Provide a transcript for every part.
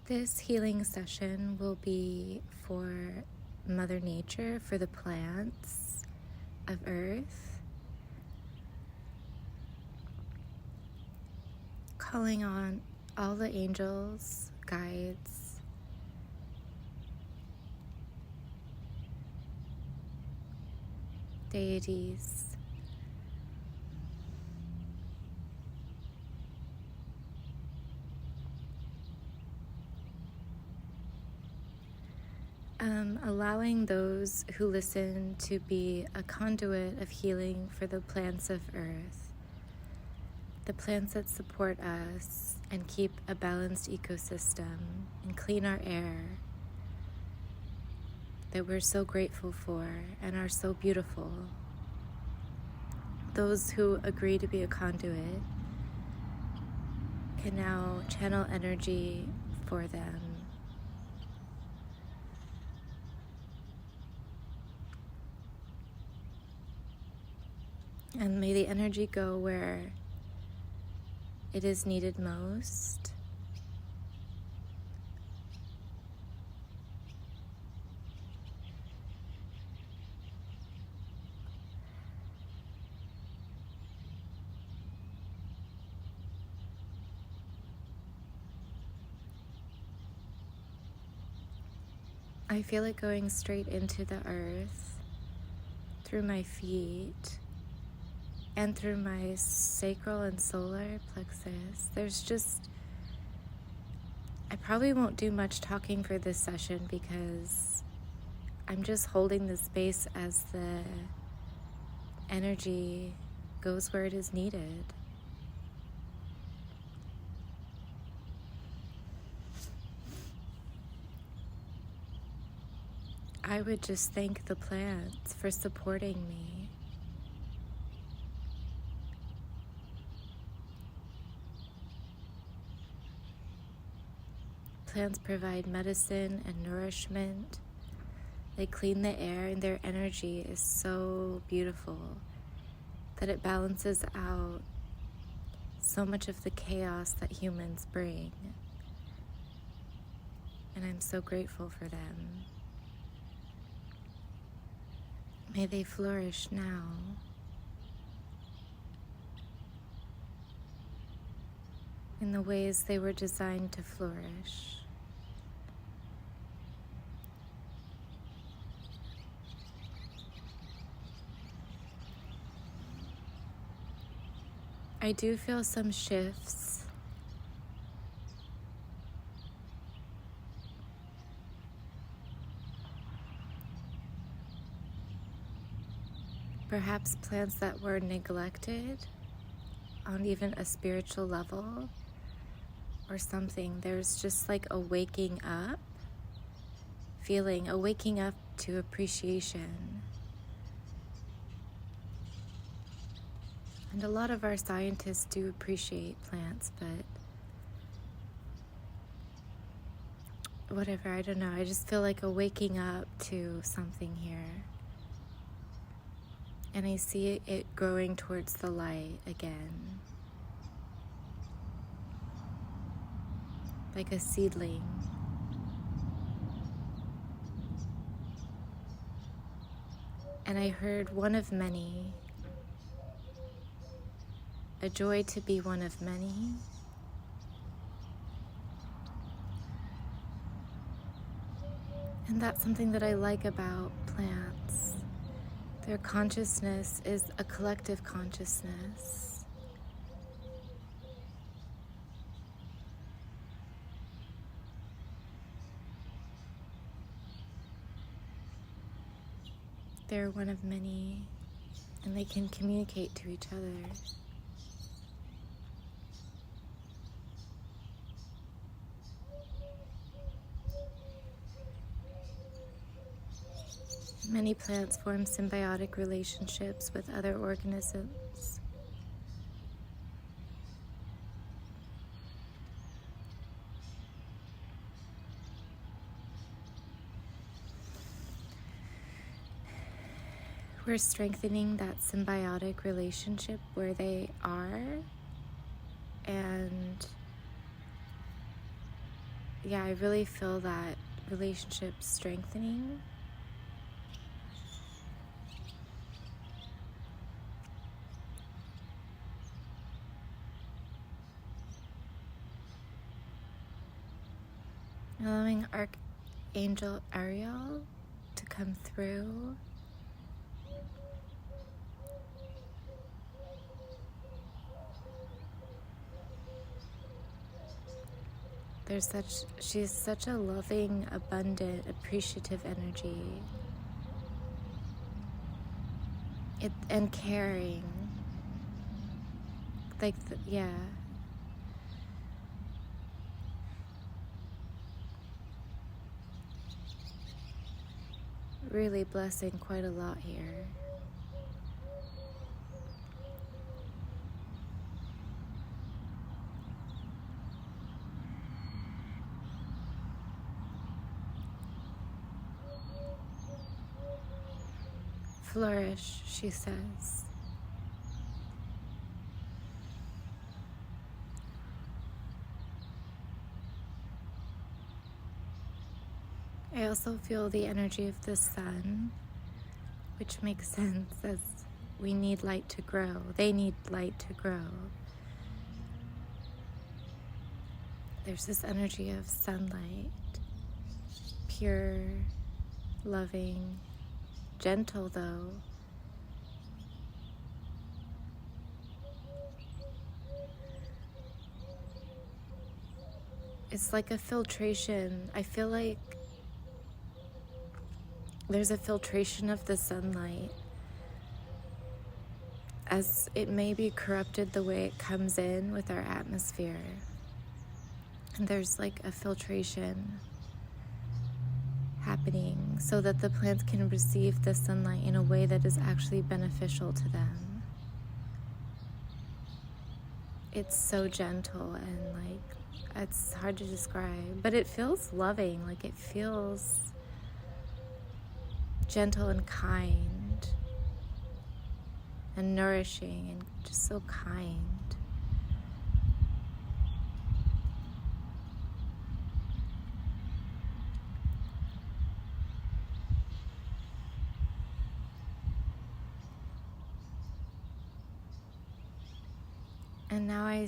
This healing session will be for Mother Nature, for the plants of Earth, calling on all the angels, guides, deities, allowing those who listen to be a conduit of healing for the plants of Earth, the plants that support us and keep a balanced ecosystem and clean our air that we're so grateful for and are so beautiful. Those who agree to be a conduit can now channel energy for them. And may the energy go where it is needed most. I feel it going straight into the earth, through my feet, and through my sacral and solar plexus. I probably won't do much talking for this session because I'm just holding the space as the energy goes where it is needed. I would just thank the plants for supporting me. Plants provide medicine and nourishment. They clean the air, and their energy is so beautiful that it balances out so much of the chaos that humans bring. And I'm so grateful for them. May they flourish now. In the ways they were designed to flourish. I do feel some shifts. Perhaps plants that were neglected on even a spiritual level or something. There's just like a waking up feeling, a waking up to appreciation. And a lot of our scientists do appreciate plants, but whatever, I don't know. I just feel like a waking up to something here. And I see it growing towards the light again. Like a seedling. And I heard one of many. A joy to be one of many. And that's something that I like about plants. Their consciousness is a collective consciousness. They're one of many, and they can communicate to each other. Many plants form symbiotic relationships with other organisms. We're strengthening that symbiotic relationship where they are, and yeah, I really feel that relationship strengthening. Allowing Archangel Ariel to come through. She's such a loving, abundant, appreciative energy. And caring. Yeah. Really blessing quite a lot here. Flourish, she says. I also feel the energy of the sun, which makes sense as we need light to grow. They need light to grow. There's this energy of sunlight, pure, loving, gentle though. It's like a filtration. I feel like there's a filtration of the sunlight, as it may be corrupted the way it comes in with our atmosphere. And there's like a filtration happening so that the plants can receive the sunlight in a way that is actually beneficial to them. It's so gentle and like, it's hard to describe, but it feels loving. Like it feels gentle and kind and nourishing and just so kind. And now I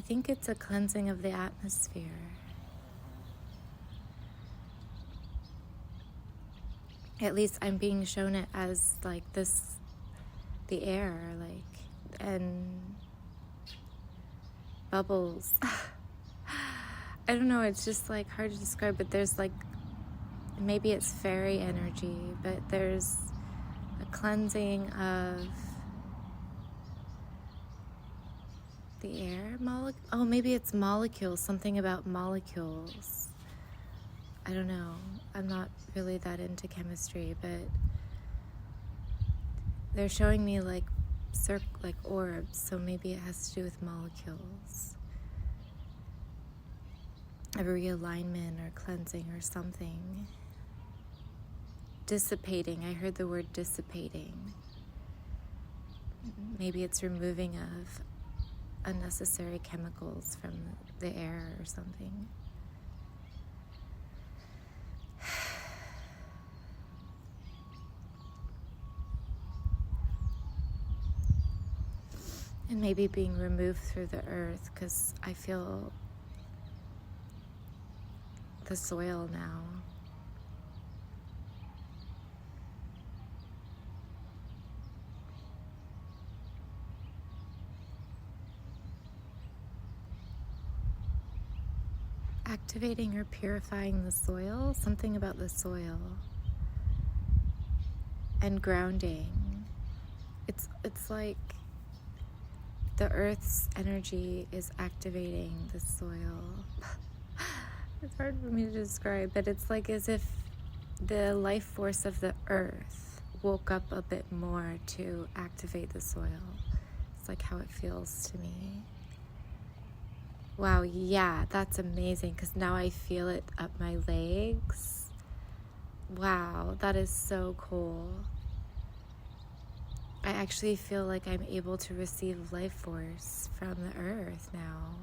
think it's a cleansing of the atmosphere. At least I'm being shown it as like this, the air, like, and bubbles. I don't know, it's just like hard to describe, but there's like, maybe it's fairy energy, but there's a cleansing of the air molecule. Oh, maybe it's molecules, something about molecules. I don't know. I'm not really that into chemistry, but they're showing me like orbs, so maybe it has to do with molecules. A realignment or cleansing or something. Dissipating. I heard the word dissipating. Maybe it's removing of unnecessary chemicals from the air or something. And maybe being removed through the earth, because I feel the soil now. Activating or purifying the soil, something about the soil. And grounding. It's like the earth's energy is activating the soil. It's hard for me to describe, but it's like as if the life force of the earth woke up a bit more to activate the soil. It's like how it feels to me. Wow, yeah, that's amazing, because now I feel it up my legs. Wow, that is so cool. I actually feel like I'm able to receive life force from the earth now.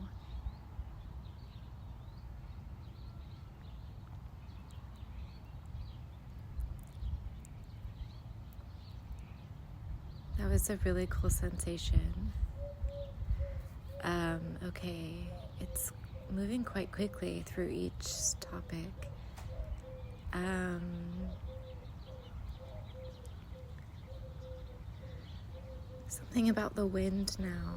That was a really cool sensation. Okay, it's moving quite quickly through each topic. Something about the wind now.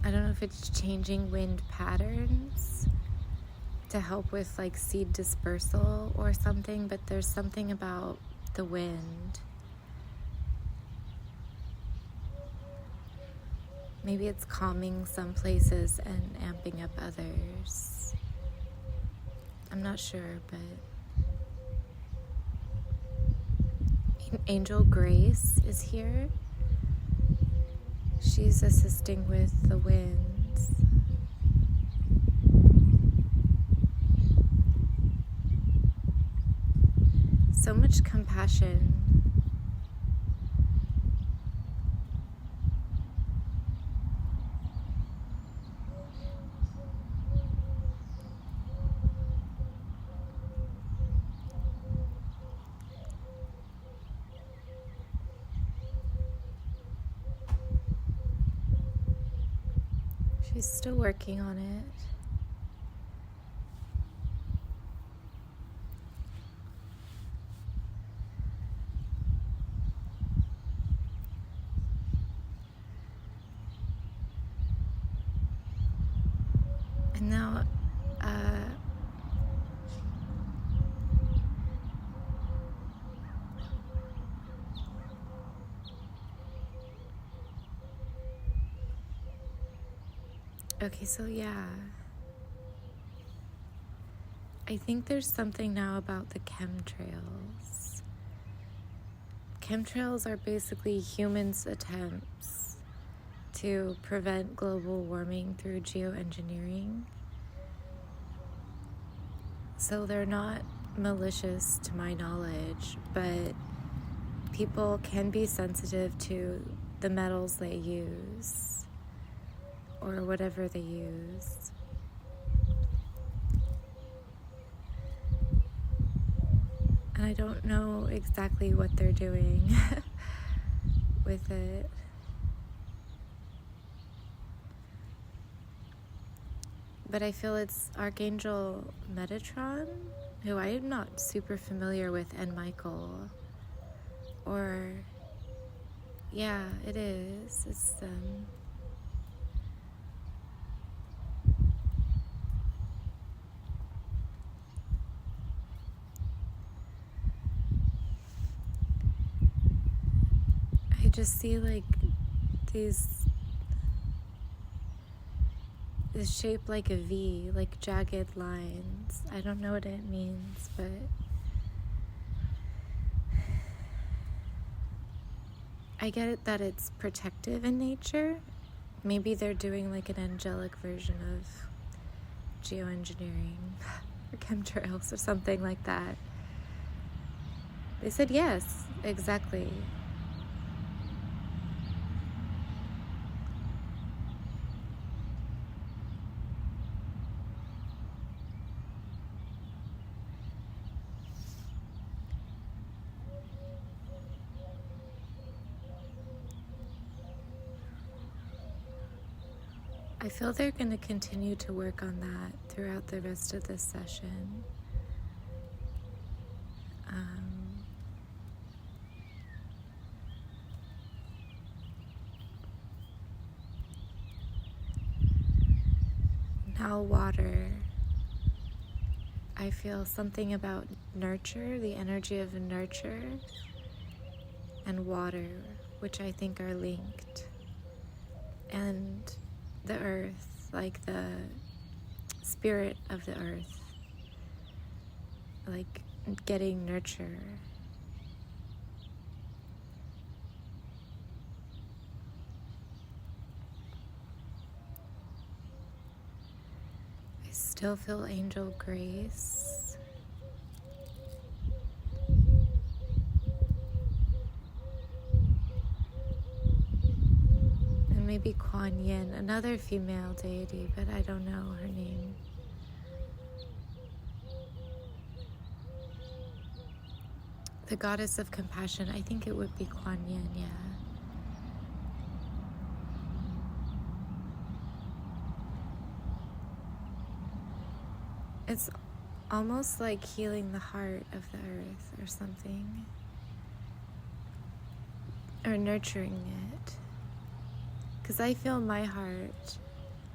I don't know if it's changing wind patterns to help with like seed dispersal or something, but there's something about the wind. Maybe it's calming some places and amping up others. I'm not sure, but Angel Grace is here. She's assisting with the winds. So much compassion. She's still working on it. And now, okay, so yeah. I think there's something now about the chemtrails. Chemtrails are basically humans' attempts to prevent global warming through geoengineering. So they're not malicious to my knowledge, but people can be sensitive to the metals they use or whatever they use. And I don't know exactly what they're doing with it. But I feel it's Archangel Metatron, who I am not super familiar with, and Michael. Or, yeah, it is. It's them. I just see like this shape like a V, like jagged lines. I don't know what it means, but I get it that it's protective in nature. Maybe they're doing like an angelic version of geoengineering or chemtrails or something like that. They said yes, exactly. I feel they're going to continue to work on that throughout the rest of this session. Now water. I feel something about nurture, the energy of nurture, and water, which I think are linked. And the earth, like the spirit of the earth, like getting nurture. I still feel Angel Grace. maybe Kuan Yin, another female deity, but I don't know her name. The goddess of compassion, I think it would be Kuan Yin, yeah. It's almost like healing the heart of the earth or something, or nurturing it. Because I feel my heart,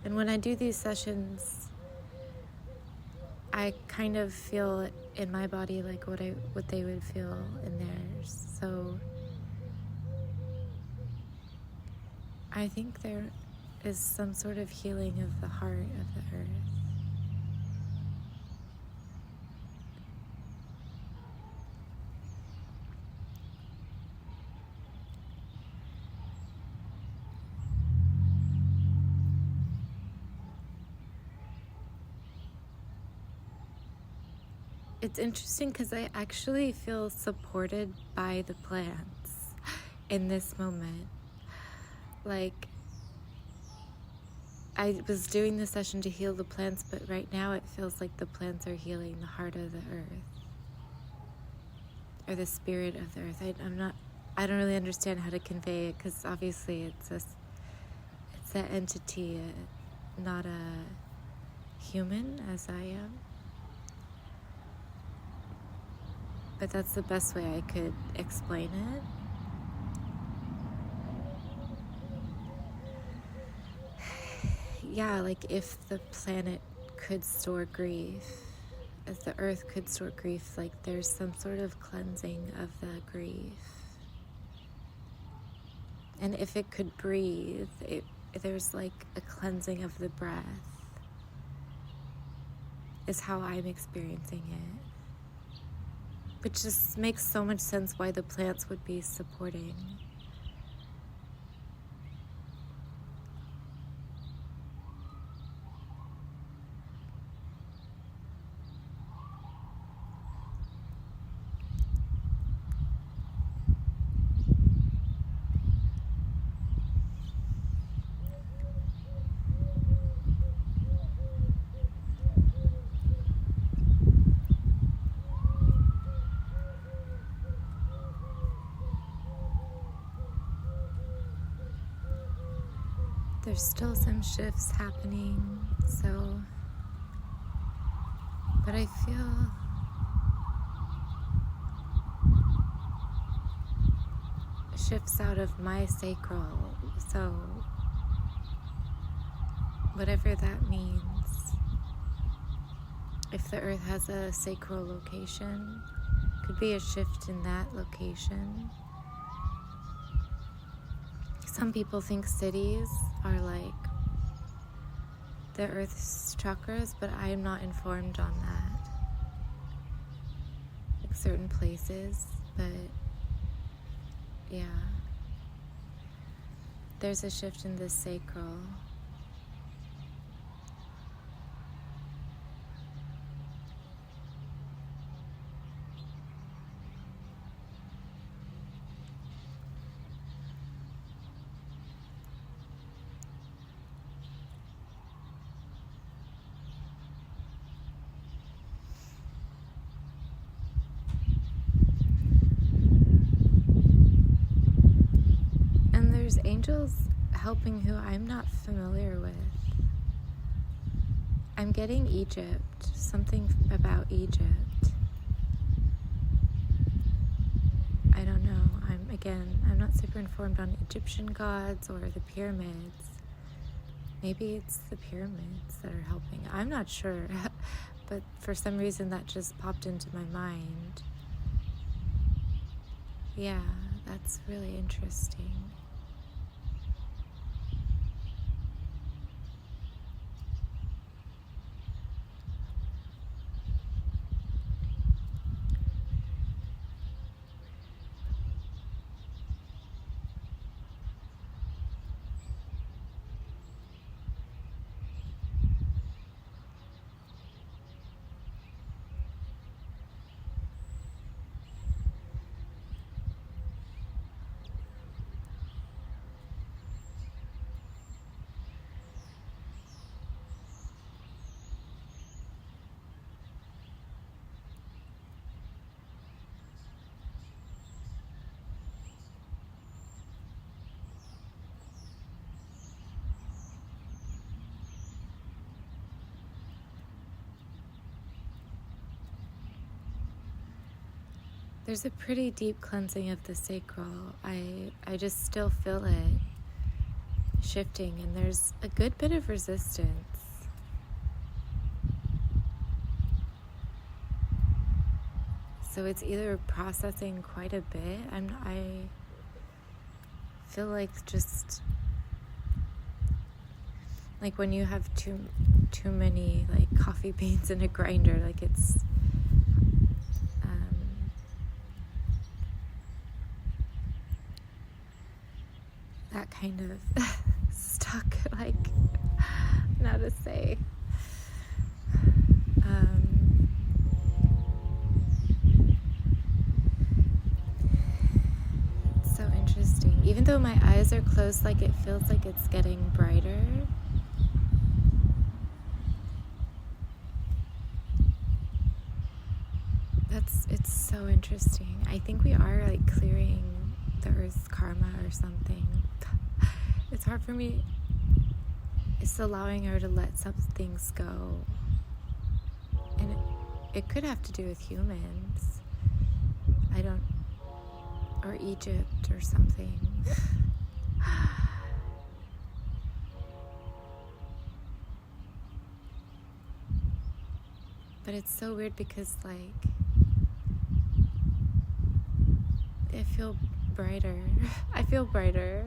and when I do these sessions, I kind of feel it in my body like what they would feel in theirs. So I think there is some sort of healing of the heart of the earth. It's interesting because I actually feel supported by the plants in this moment. Like, I was doing the session to heal the plants, but right now it feels like the plants are healing the heart of the earth, or the spirit of the earth. I don't really understand how to convey it, because obviously it's an entity, not a human as I am. But that's the best way I could explain it. Yeah, like if the planet could store grief, if the earth could store grief, like there's some sort of cleansing of the grief. And if it could breathe, there's like a cleansing of the breath, is how I'm experiencing it. Which just makes so much sense why the plants would be supporting. There's still some shifts happening, but I feel shifts out of my sacral, so whatever that means. If the earth has a sacral location, could be a shift in that location. Some people think cities are like the earth's chakras, but I am not informed on that. Like certain places, but yeah. There's a shift in the sacral. There's angels helping who I'm not familiar with. I'm getting Egypt, something about Egypt. I don't know. I'm not super informed on Egyptian gods or the pyramids. Maybe it's the pyramids that are helping. I'm not sure, but for some reason that just popped into my mind. Yeah, that's really interesting. There's a pretty deep cleansing of the sacral. I just still feel it shifting, and there's a good bit of resistance. So it's either processing quite a bit. I feel like just like when you have too many like coffee beans in a grinder, like it's that kind of stuck, like, not to say. It's so interesting. Even though my eyes are closed, like it feels like it's getting brighter. It's so interesting. I think we are like clearing the earth's karma or something. It's hard for me. It's allowing her to let some things go. And it could have to do with humans. Or Egypt or something. But it's so weird because, like, I feel brighter. I feel brighter.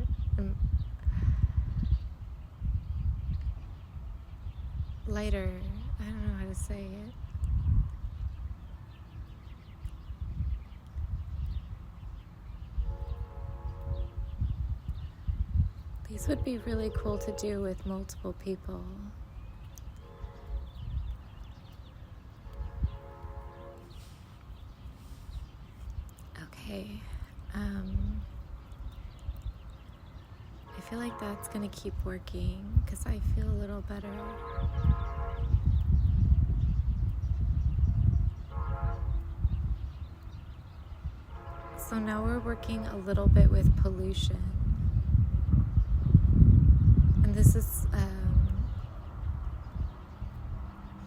Lighter. I don't know how to say it. These would be really cool to do with multiple people. Okay. I feel like that's gonna keep working because I feel a little better. So now we're working a little bit with pollution. And this is,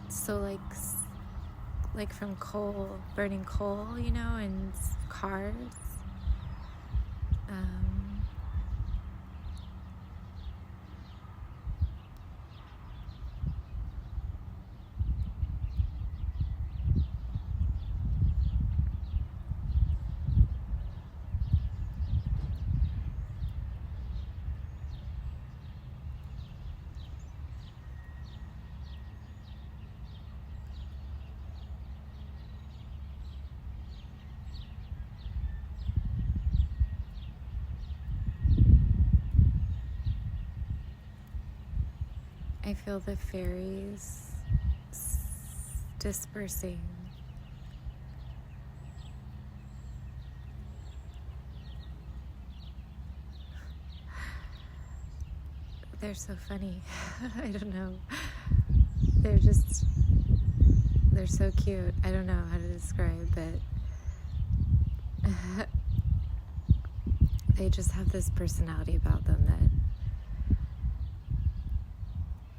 so like from coal, burning coal, you know, and cars. I feel the fairies dispersing. They're so funny. I don't know. They're so cute. I don't know how to describe it. They just have this personality about them that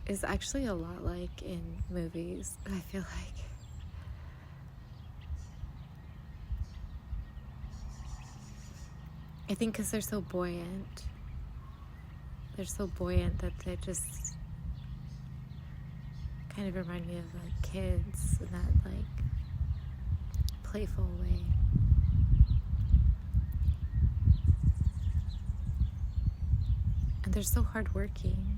is actually a lot like in movies, I feel like. I think because they're so buoyant. They're so buoyant that they just kind of remind me of like kids in that like playful way. And they're so hardworking.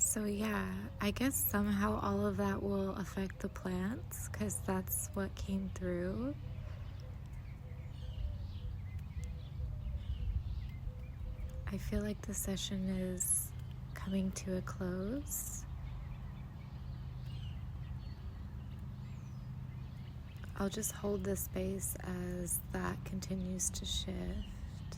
So yeah, I guess somehow all of that will affect the plants because that's what came through. I feel like the session is coming to a close. I'll just hold this space as that continues to shift. I'll just hold this space as that continues to shift.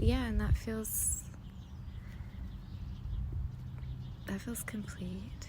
yeah, and that feels complete.